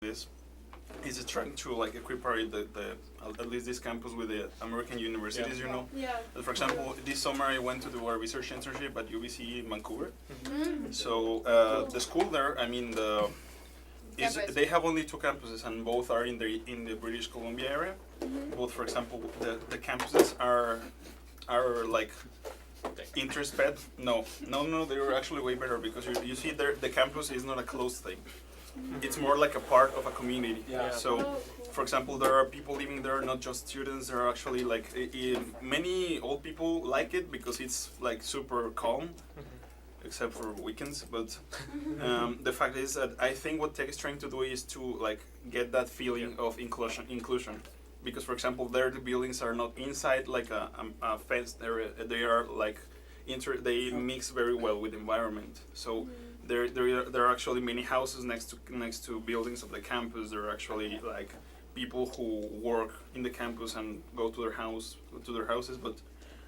is trying to like equipare the at least this campus with the American universities, you know. Yeah. For example, this summer I went to do a research internship at UBC in Vancouver. Mm. So the school there, I mean, Campus. they have only two campuses, and both are in the British Columbia area. Both, for example, the campuses are like intersped. No, they were actually way better because you see there the campus is not a closed thing. It's more like a part of a community. Yeah. So, Oh, cool. for example, there are people living there, not just students. There are actually like many old people like it because it's like super calm, except for weekends. But the fact is that I think what Tech is trying to do is to like get that feeling of inclusion. Because, for example, there the buildings are not inside like a fenced area. They are like they mix very well with the environment. So. There are actually many houses next to buildings of the campus. There are actually like people who work in the campus and go to their houses. But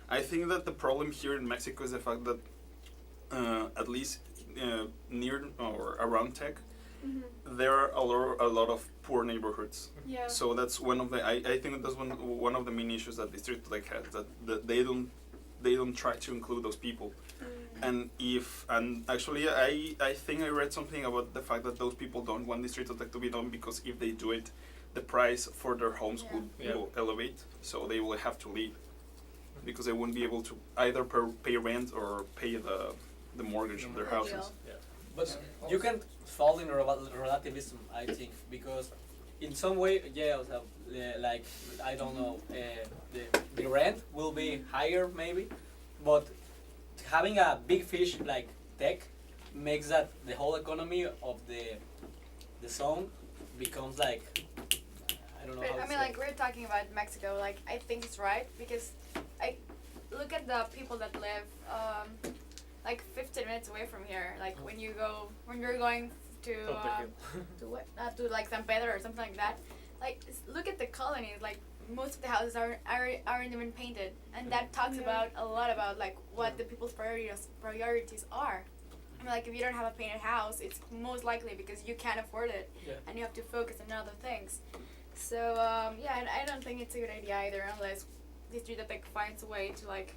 I think that the problem here in Mexico is the fact that at least near or around Tech, there are a lot of poor neighborhoods. Yeah. So that's one of the I think that's one of the main issues that Distrito Tech has, that they don't try to include those people. And actually I think I read something about the fact that those people don't want Distrito Tech to be done because if they do it, the price for their homes will elevate, so they will have to leave because they won't be able to either pay rent or pay the mortgage of their houses. Yeah. But you can fall in relativism, I think, because in some way, like I don't know, the rent will be higher maybe, but having a big fish like Tech makes that the whole economy of the zone becomes like, I don't know how to I mean, say like it. we're talking about Mexico. Like I think it's right because I look at the people that live like 15 minutes away from here. Like when you're going to to like San Pedro or something like that. Like look at the colonies. Like most of the houses aren't even painted, and that talks about a lot about like what the people's priorities are. I mean, like if you don't have a painted house, it's most likely because you can't afford it, and you have to focus on other things. So and I don't think it's a good idea either, unless Distrito Tech finds a way to like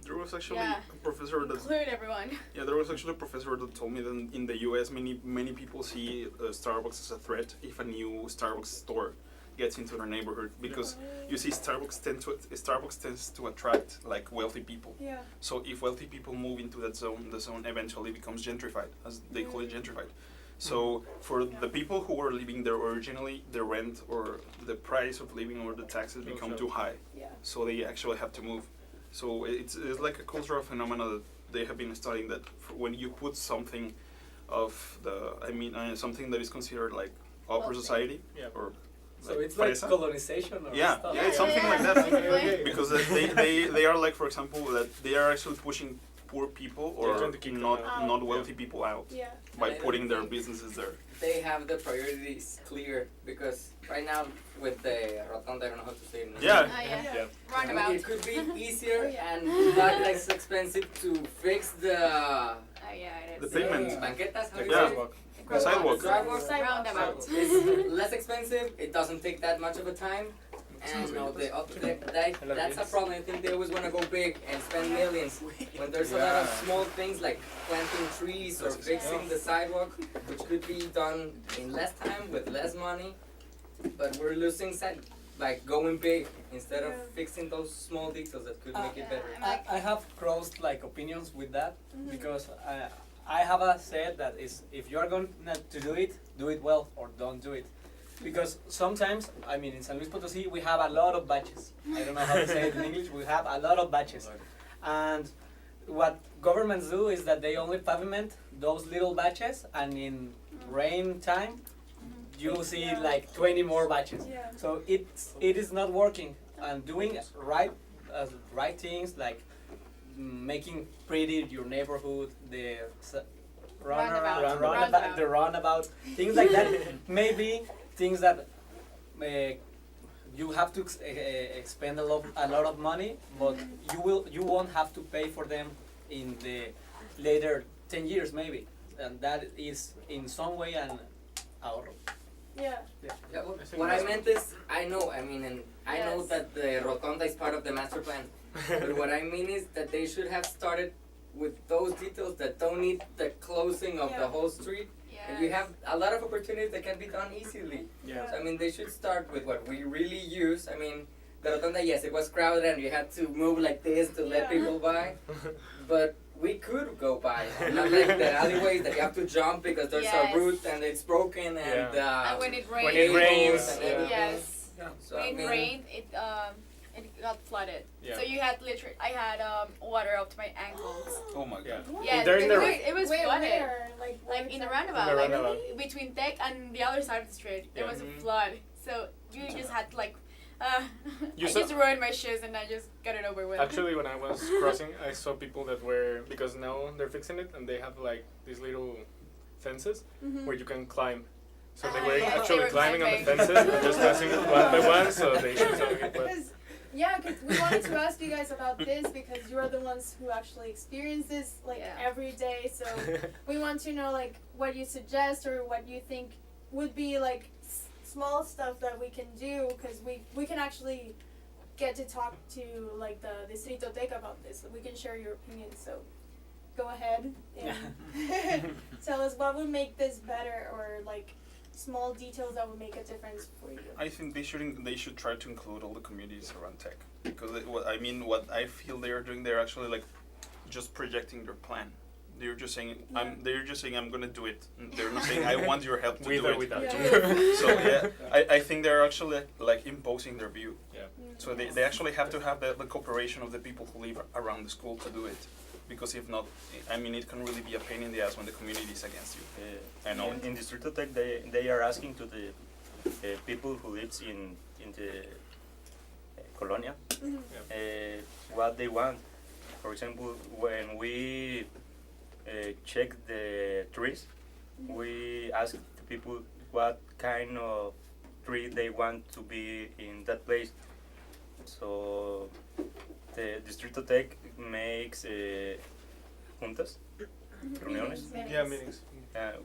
There was actually a professor that include everyone. Yeah, there was actually a professor that told me that in the U.S. many people see Starbucks as a threat if a new Starbucks store gets into their neighborhood, because you see Starbucks tends to attract like wealthy people. Yeah. So if wealthy people move into that zone, the zone eventually becomes gentrified, as they call it, gentrified. So for the people who were living there originally, the rent or the price of living or the taxes become too high. Yeah. So they actually have to move. So it's like a cultural phenomenon that they have been studying, that when you put something of something that is considered like upper society, or So it's like fresa. colonization or stuff. Yeah, it's something like that. Okay. Because they are like, for example, that they are actually pushing poor people or trying to kick them not wealthy people out Yeah. by And I putting their think businesses there. they have the priorities clear, because right now with the rotonda, I don't know how to say it in Yeah. English. Yeah. I Roundabout. mean, it could be easier Oh, yeah. and not less expensive to fix the It The is. pavement. banquetas. How do you Yeah. say it? The sidewalk. Roundabout. It's less expensive. It doesn't take that much of a time. And that's a problem. I think they always want to go big and spend millions when there's a lot of small things like planting trees or fixing the sidewalk, which could be done in less time with less money. But we're losing sight, like going big instead of fixing those small details that could make it better. I have crossed like opinions with that, because I have said that is, if you are going to do it well, or don't do it. Because sometimes, I mean, in San Luis Potosí, we have a lot of batches. I don't know how to say it in English. We have a lot of batches. And what governments do is that they only pavement those little batches, and in rain time, you see like 20 more batches. Yeah. So it is not working. And doing right things, like making pretty your neighborhood, the roundabout, things like that. Maybe things that you have to expend a lot of money, but you won't have to pay for them in the later 10 years maybe, and that is in some way an ahorro. Yeah. What I meant is, I know, I mean, and I know Yes. that the Rotonda is part of the master plan. But what I mean is that they should have started with those details that don't need the closing of the Yeah. whole street. And we have a lot of opportunities that can be done easily. Yeah. So, I mean, they should start with what we really use. I mean, the Rotonda, yes, it was crowded and you had to move like this to let Yeah. people by. But we could go by, not like the alleyways that you have to jump because there's Yes. a route and it's broken and And when it rains, When it rains, and yeah. everything. yes, So, I when it mean, rained, it got flooded. Yeah. So you had literally, I had water up to my ankles. Oh my Yeah. god. Yeah, They're in it the- was, it was Wait, flooded. where? Like Like in the exactly? roundabout, In the like roundabout. between Tech and the other side of the street, there Yeah. was a Mhm. flood. So you just had to like, You I saw- just ruined my shoes and I just got it over with. Actually, when I was crossing, I saw people that were, because now they're fixing it and they have like these little fences Mhm. where you can climb. So they Ah, were yes, they actually were climbing on the climbing. fences and just passing one by one, so they should tell me. But Because, yeah, because we wanted to ask you guys about this because you're the ones who actually experience this like Yeah. every day. So we want to know like what you suggest or what you think would be like small stuff that we can do because we can actually get to talk to like the Distrito Tech about this. We can share your opinions. So go ahead and tell us what would make this better or like small details that would make a difference for you. I think they should try to include all the communities around tech because what I feel they are doing, they're actually like just projecting their plan. They're just saying I'm gonna do it. They're not saying I want your help to with do or it. without Yeah. you. So yeah, I think they're actually like imposing their view. Yeah. So they actually have to have the cooperation of the people who live around the school to do it. Because if not, I mean, it can really be a pain in the ass when the community is against you. I know. In Distrito Tech, they are asking to the people who lives in the colonia what they want. For example, when we check the trees, we ask the people what kind of tree they want to be in that place. So the Distrito Tech makes juntas, reuniones, Yeah, meetings.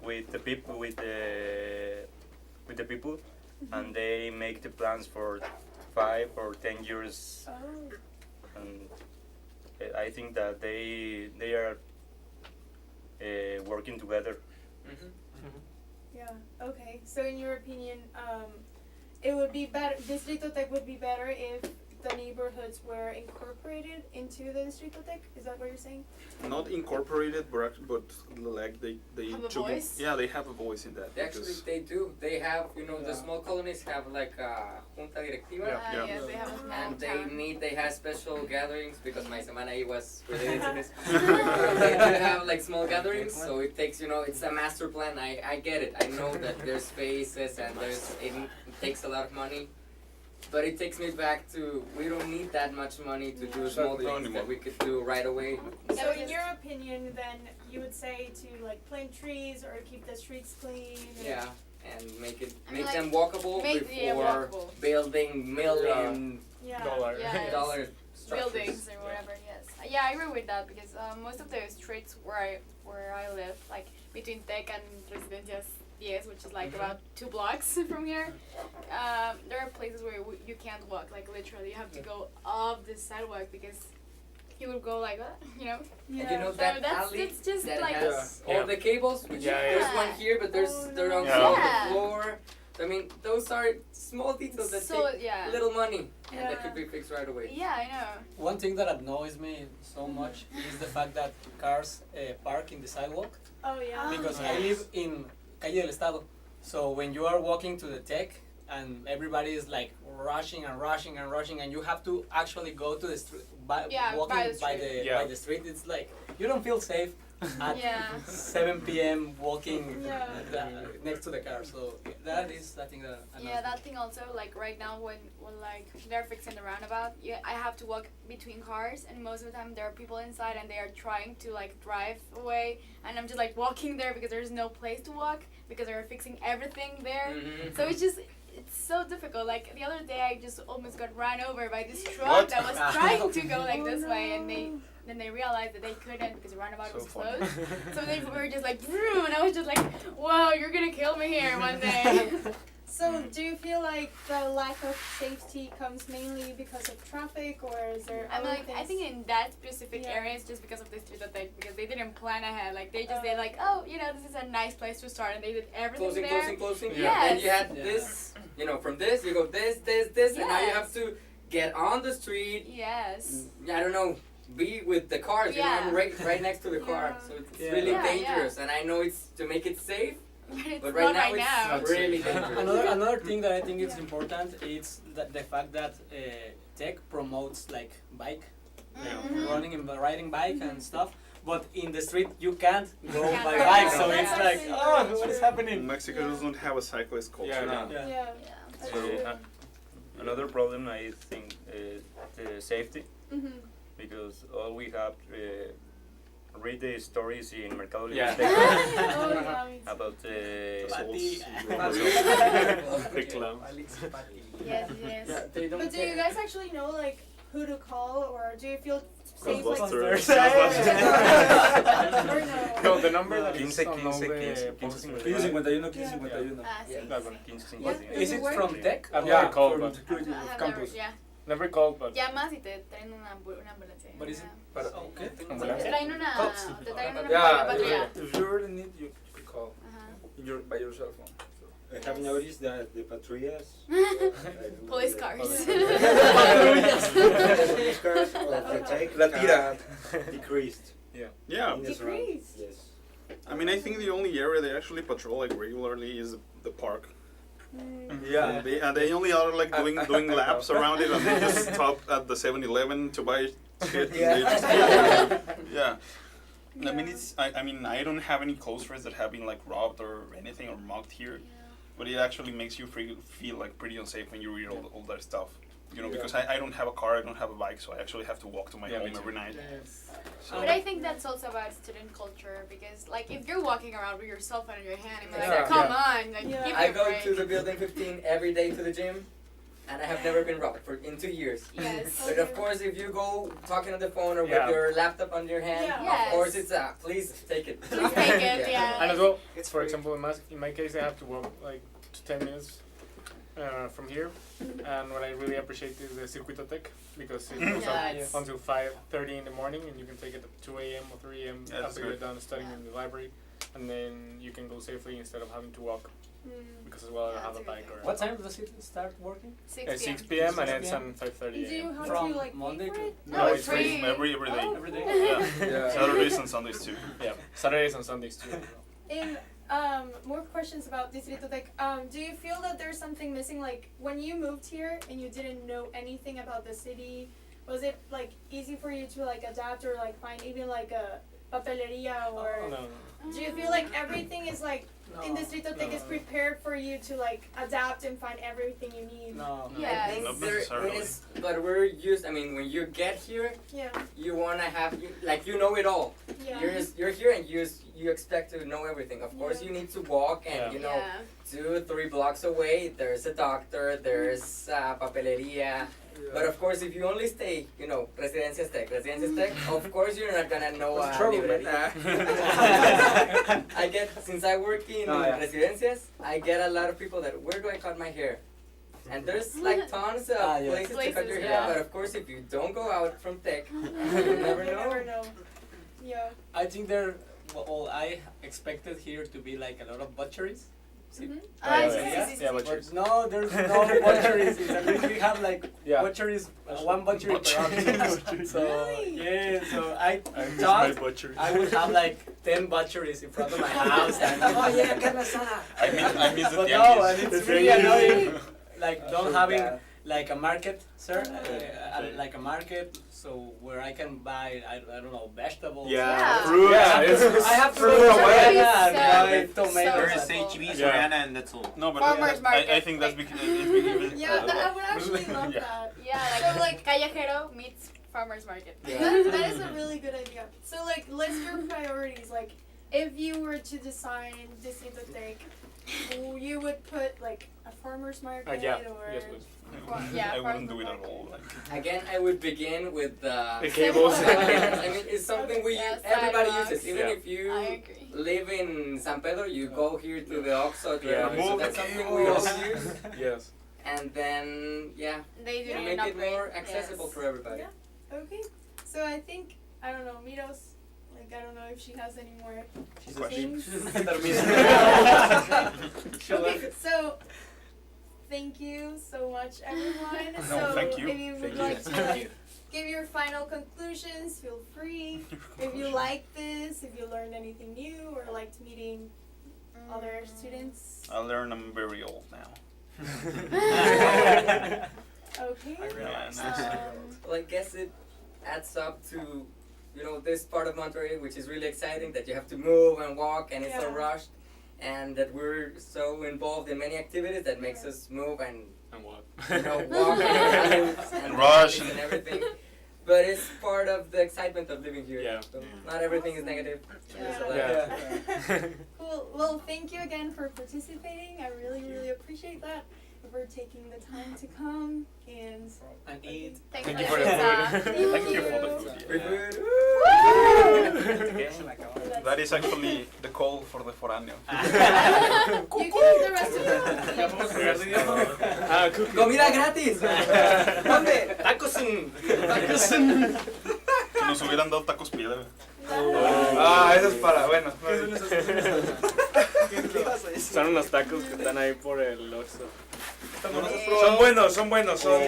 with the people, with the people, and they make the plans for 5 or 10 years. Oh. And I think that they are working together. Yeah. Okay. So in your opinion, it would be better. Distrito Tech would be better if the neighborhoods were incorporated into the Distrito Tech. Is that what you're saying? Not incorporated, but like they Have a took it- voice? Yeah, they have a voice in that. Actually, because- they do. They have, the Yeah. small colonies have like a junta directiva. Yeah. Yes, they have a small And they town. meet, they have special gatherings because my semana ahí was related to this. They do have like small gatherings, so it takes, it's a master plan. I get it. I know that there's spaces and it takes a lot of money. But it takes me back to, we don't need that much money to do small Exactly. things that we could do right away. So in your opinion, then you would say to like plant trees or keep the streets clean. or- Yeah, and make I mean, make like, them walkable make the before walkable. building million Yeah. Dollar. Yes. dollar structures. Buildings or whatever. Yes. Yeah, I agree with that because most of the streets where I live, like between Tech and Residencias 10, which is like about 2 blocks from here, there are places where you can't walk. Like literally, you have to go up the sidewalk because you would go like that, And you know So that that's alley it's just that like has Yeah. all the cables, which Yeah, there's yeah. one here, but they're on Yeah. top of Yeah. the floor. I mean, those are small details that so take yeah. little money, and Yeah. that could be fixed right away. Yeah, I know. One thing that annoys me so much is the fact that cars park in the sidewalk. Oh yeah. Because yes. I live in Calle del Estado. So when you are walking to the Tech and everybody is like rushing and rushing and rushing and you have to actually go to the street, Yeah, walking by the by street. the Yeah. by the street, it's like you don't feel safe at Yeah. 7 p.m. walking Yeah. next to the car. So that is I think that annoys Yeah, me. that thing also, like right now when like they're fixing the roundabout, I have to walk between cars and most of the time there are people inside and they are trying to like drive away and I'm just like walking there because there's no place to walk because they're fixing everything there. Mhm. So it's so difficult. Like the other day I just almost got run over by this truck What? that was trying to go like Oh, this way and no. then they realized that they couldn't because the roundabout So was funny. closed. So they were just like, vroom, and I was just like, whoa, you're gonna kill me here one day. So, do you feel like the lack of safety comes mainly because of traffic, or is there I'm other like, things? I think in that specific Yeah. area, it's just because of this Tritotec, because they didn't plan ahead. Like, they just did like, oh, you know, this is a nice place to start, and they did everything Closing, there. closing. Yeah. Then you had Yes. this, you know, from this, you go this, and now you have Yes. to get on the street. Yes. I don't know, be with the cars, you know, Yeah. I'm right next to the car. Yeah. So it's Yeah. really Yeah, yeah. dangerous. And I know it's to make it safe, But it's but not right now right now. it's really dangerous. Another thing that I think is Yeah. important is that the fact that tech promotes like bike, Mhm. running and riding bike and stuff. But in the street you can't go Can't by go. bike, so Yeah. it's like, oh, what is happening? Mexico Yeah. doesn't have a cyclist culture. Yeah, no. Yeah. Yeah. Yeah. That's Uh, true. Another problem I think is the safety, Mhm. because all we have read the stories in Mercado Libre Yeah. Oh yeah. Me too. about Pati. The clown. Yes, yes. Yeah, they don't But do you care. guys actually know like who to call, or do you feel safe like? Ghostbusters. Or no? No, the number that is 15, on all 15, the 15, posters. 1551, Yeah. 1551. Ah, sí. Yeah. that one, 15, Yeah. 15. Is it from tech? I've Yeah, never called, from but security I of have campus. never, yeah. never called, but Llamas y te traen una ambulancia. But is it Yeah. Para, Okay. Te ambulancia. traen una, Cops. te traen una Yeah, patrulla. if you really need, you could call Ajá. by your cell phone. So. I have noticed that the patrullas, Police cars. police cars of the tech La tira. have decreased. Yeah. in the surround- Decreased? Yes. I mean, I think the only area they actually patrol like regularly is the park. Mm. Yeah. And they only are like doing I laps know. around it, and they just stop at the 7-Eleven to buy shit. and Yeah. they just yeah. I mean, I mean, I don't have any close friends that have been like robbed or anything or mugged here, but it actually makes you feel like pretty unsafe when you read all that stuff. You know, Yeah. because I don't have a car, I don't have a bike, so I actually have to walk to my Yeah, me home too. every night. So, But I think that's also about student culture, because like if you're walking around with your cell phone in your hand, I'm like, Yeah. come on, like Yeah. give me I a go break. to the building 15 every day to the gym, and I have never been robbed in 2 years. Yes. But of course, if you go talking on the phone or Yeah. with your laptop on your hand, Yeah. Yes. of course it's please take it. Please take it, yeah. and as well, It's for free. example, in my case, I have to walk like to 10 minutes from here, and what I really appreciate is the Circuito Tech, because it goes Yes. up until 5:30 in the morning, and you can take it at 2 a.m. or 3 a.m. Yeah, that's after you're good. done studying in the library, and then you can go safely instead of having to walk, Mm. because as well I Yeah, don't have a that's a good bike or. What time does it start working? 6 At p.m. 6 p.m. and 6 ends p.m. on 5:30 Do you a.m. have From to like Monday pay for to- it? No, it's free free. every day. Oh. Every day? Yeah. Yeah. Saturdays and Sundays too. Yeah, Saturdays and Sundays too. In more questions about Distrito Tech. Do you feel that there's something missing? Like when you moved here and you didn't know anything about the city, was it like easy for you to like adapt or like find even like a papeleria or? Oh, no. Do you feel like everything is like in Distrito Tech is no. prepared for you to like adapt and find everything you need? No. Yeah. I think Not there necessarily. is, but we're used. I mean, when you get here, Yeah. you wanna have like you know it all. Yeah. You're here and you expect to know everything. Of course, Yeah. you need to walk and Yeah. you know Yeah. 2-3 blocks away. There's a doctor. There's a papeleria. But of course, if you only stay, you know, Residencias Tech, of course you're not gonna know a Trouble, man. libreria. I get, since I work in Oh, yeah. Residencias, I get a lot of people that, where do I cut my hair? And there's like tons of Ah, yeah. places to cut Places, your hair, yeah. but of course if you don't go out from Tech, you You never know. never know. Yeah. I think well, I expected here to be like a lot of butcheries. Mhm. Ah, yeah, sí, yeah. sí, sí, Yeah, sí. butcheries. But no, there's no butcheries. In San Luis we have like Yeah. butcheries, one butchery per office. So Really? yeah, so I I miss my thought butchery. I would have like 10 butcheries in front of my house. And, Oh yeah, carne asada. I miss the but no, and tianguis. it's really annoying. Like I don't feel having bad. like a market, sir, like a market, so where I can buy I don't know vegetables. Yeah. fruit. Yeah, it's I have fruit. fruit. Yeah, Yeah, so- and so tomatoes. There is simple. HEB, Yeah. Soriana, and that's all. No, but Farmers market, I think that's like- because it's because Yeah, I would actually love Yeah. that. Yeah, So, like callejero meets farmers market. That is a really good idea. So like list your priorities. Like if you were to design Distrito Tech, you would put like a farmer's market Yeah, or yes, please. Yeah, I wouldn't farmers do it at market. all. Like, Again, I would begin with The the. cables. I mean, it's something Yeah, everybody sidewalks. uses. Even Yeah. if you I agree. live in San Pedro, you go here to the Oxxo. To Yeah. everything, so Remove that's the something we all cables. use. Yes. And then, yeah, They do to need make an it more upgrade. accessible Yes. for everybody. Yeah. Okay. So I think I don't know, Miros. Like I don't know if she has any more things. Okay. So thank you so much, everyone. No, So thank you. if you would like to like, give your final conclusions, feel free. If you like this, if you learned anything new or liked meeting other students. I learned I'm very old now. Okay. Yeah, nice. Well, I guess it adds up to, this part of Monterrey, which is really exciting, that you have to move and walk and it's so Yeah. rushed, and that we're so involved in many activities that makes us move and, And what? walk and Rush and everything. But it's part of the excitement of living here. Yeah. So not everything is negative. There's a lot Yeah. of- Cool. Well, thank you again for participating. I really, really appreciate that. For taking the time to come and eat. Thank Thank you you for the pizza. food. Thank you for the food. Free Yeah. food. That's- That is actually the call for the foráneo. you can eat the rest of it. Ah, cookie. ¡Comida gratis! ¿Dónde? Tacos en. Si nos hubieran dado tacos piedra. Eso es para, bueno. Son unos tacos que están ahí por el Oxxo. Son buenos, son buenos. Son